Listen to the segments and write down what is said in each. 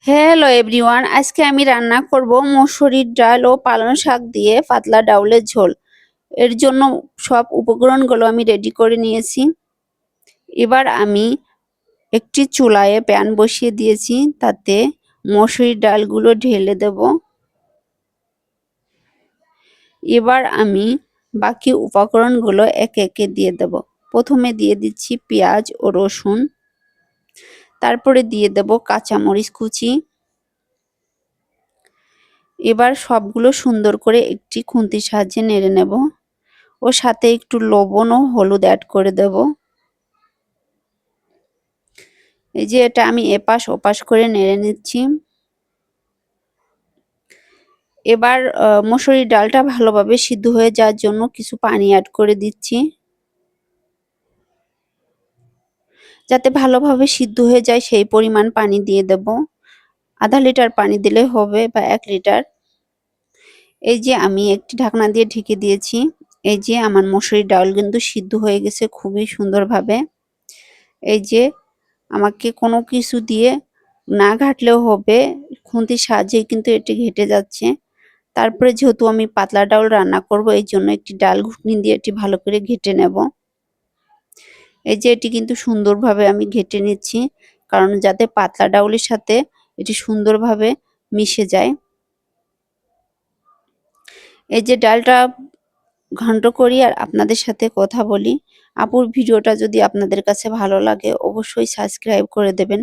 Hello everyone, আজকে আমি রান্না করব মসুরির ডাল ও পালং শাক দিয়ে পাতলা ডাউলের ঝোল। এর জন্য সব উপকরণগুলো আমি রেডি করে নিয়েছি। এবার আমি একটি চুলায় প্যান বসিয়ে দিয়েছি, তাতে মসুরির ডালগুলো ঢেলে দেব। এবার আমি বাকি উপকরণগুলো একে একে দিয়ে দেব। প্রথমে দিয়ে দিচ্ছি পেঁয়াজ ও রসুন, তারপরে দিয়ে দেব কাঁচামরিচ কুচি। এবার সবগুলো সুন্দর করে একটি খুন্তির সাহায্যে নেড়ে নেব ও সাথে একটু লবণ ও হলুদ অ্যাড করে দেব। এই যে এটা আমি এপাশ ওপাশ করে নেড়ে নিচ্ছি। এবার মসুরির ডালটা ভালোভাবে সিদ্ধ হয়ে যাওয়ার জন্য কিছু পানি অ্যাড করে দিচ্ছি, যাতে ভালোভাবে সিদ্ধ হয়ে যায় সেই পরিমাণ পানি দিয়ে দেব। আধা লিটার পানি দিলে হবে বা 1 লিটার। এই যে আমি একটি ঢাকনা দিয়ে ঢেকে দিয়েছি। এই যে আমার মসুরির ডাল কিন্তু সিদ্ধ হয়ে গেছে খুবই সুন্দরভাবে। এই যে আমাকে কোনো কিছু দিয়ে না ঘাটলেও হবে, খুন্তির সাহায্যে কিন্তু এটি ঘেটে যাচ্ছে। তারপরে যেহেতু আমি পাতলা ডাউল রান্না করব, এই জন্য একটি ডাল ঘুটনি দিয়ে এটি ভালো করে ঘেটে নেব। এই যে এটি কিন্তু সুন্দরভাবে আমি ঘেটে নিচ্ছি, কারণ যাতে পাতলা ডাউলের সাথে এটি সুন্দরভাবে মিশে যায়। এই যে ডালটা ঘন্ট করি আর আপনাদের সাথে কথা বলি। আপুর ভিডিওটা যদি আপনাদের কাছে ভালো লাগে অবশ্যই সাবস্ক্রাইব করে দেবেন,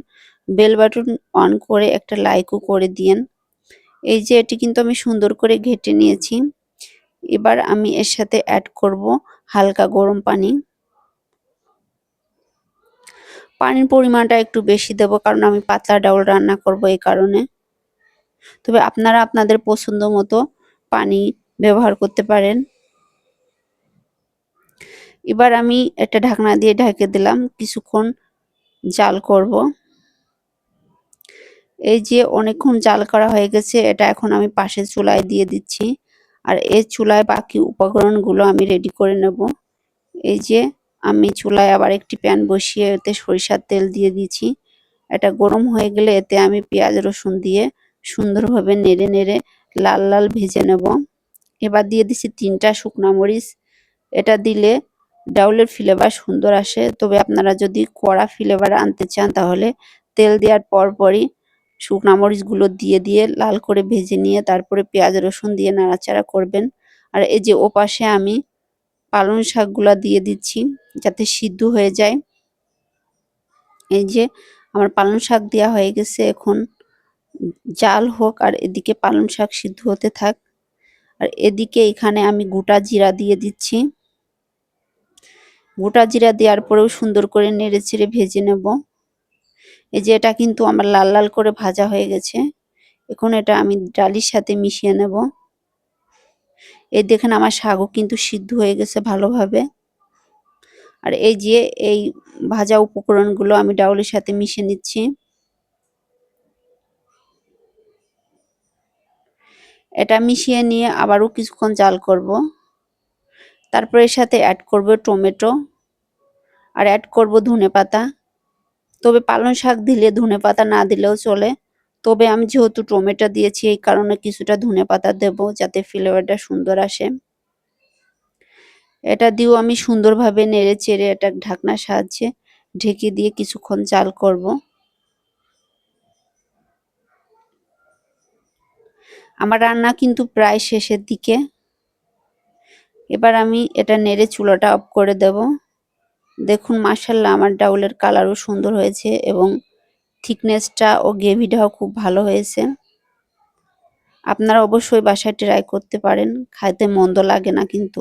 বেল বাটন অন করে একটা লাইকও করে দিয়েন। এই যে এটি কিন্তু আমি সুন্দর করে ঘেটে নিয়েছি। এবার আমি এর সাথে অ্যাড করব হালকা গরম পানি। পানির পরিমাণটা একটু বেশি দেব, কারণ আমি পাতলা ডাউল রান্না করব এই কারণে। তবে আপনারা আপনাদের পছন্দ মতো পানি ব্যবহার করতে পারেন। এবার আমি একটা ঢাকনা দিয়ে ঢেকে দিলাম, কিছুক্ষণ জাল করব। এই যে অনেকক্ষণ জাল করা হয়ে গেছে, এটা এখন আমি পাশের চুলায় দিয়ে দিচ্ছি। আর এই চুলায় বাকি উপকরণগুলো আমি রেডি করে নেব। এই যে আমি চুলায় আবার একটি প্যান বসিয়ে এতে সরিষার তেল দিয়ে দিয়েছি। এটা গরম হয়ে গেলে এতে আমি পেঁয়াজ রসুন দিয়ে সুন্দরভাবে নেড়ে নেড়ে লাল লাল ভেজে নেব। এবার দিয়ে দিচ্ছি 3টা শুকনা মরিচ। এটা দিলে ডাউলের ফ্লেভার সুন্দর আসে। তবে আপনারা যদি কড়া ফ্লেভার আনতে চান তাহলে তেল দেওয়ার পরপরই শুকনা মরিচগুলো দিয়ে লাল করে ভেজে নিয়ে তারপরে পেঁয়াজ রসুন দিয়ে নাড়াচাড়া করবেন। আর এই যে ওপাশে আমি পালং শাকগুলা দিয়ে দিচ্ছি, যাতে সিদ্ধ হয়ে যায়। এই যে আমার পালং শাক দেওয়া হয়ে গেছে, এখন জাল হোক আর এদিকে পালং শাক সিদ্ধ হতে থাক। আর এদিকে এখানে আমি গোটা জিরা দিয়ে দিচ্ছি। গোটা জিরা দেওয়ার পরেও সুন্দর করে নেড়ে চেড়ে ভেজে নেব। এই যে এটা কিন্তু আমার লাল লাল করে ভাজা হয়ে গেছে। এখন এটা আমি ডালের সাথে মিশিয়ে নেব। এই দেখেন আমার শাকও কিন্তু সিদ্ধ হয়ে গেছে ভালোভাবে। আর এই যে এই ভাজা উপকরণগুলো আমি ডাউলের সাথে মিশিয়ে নিচ্ছি। এটা মিশিয়ে নিয়ে আবারও কিছুক্ষণ জাল করব। তারপর এর সাথে অ্যাড করব টমেটো আর অ্যাড করব ধনেপাতা। তবে পালং শাক দিলে ধনেপাতা না দিলেও চলে। তবে আমি যেহেতু টমেটো দিয়েছি এই কারণে কিছুটা ধনেপাতা দেব, যাতে ফ্লেভারটা সুন্দর আসে। এটা দিয়েও আমি সুন্দরভাবে নেড়ে চেড়ে এটা ঢাকনার সাহায্যে ঢেকে দিয়ে কিছুক্ষণ জাল করব। আমার রান্না কিন্তু প্রায় শেষের দিকে। এবার আমি এটা নেড়ে চুলাটা অফ করে দেব। দেখুন মাশাআল্লাহ আমার ডাউলের কালারও সুন্দর হয়েছে এবং থিকনেসটা ও গ্রেভিটাও খুব ভালো হয়েছে। আপনারা অবশ্যই বাসায় ট্রাই করতে পারেন, খাইতে মন্দ লাগে না কিন্তু।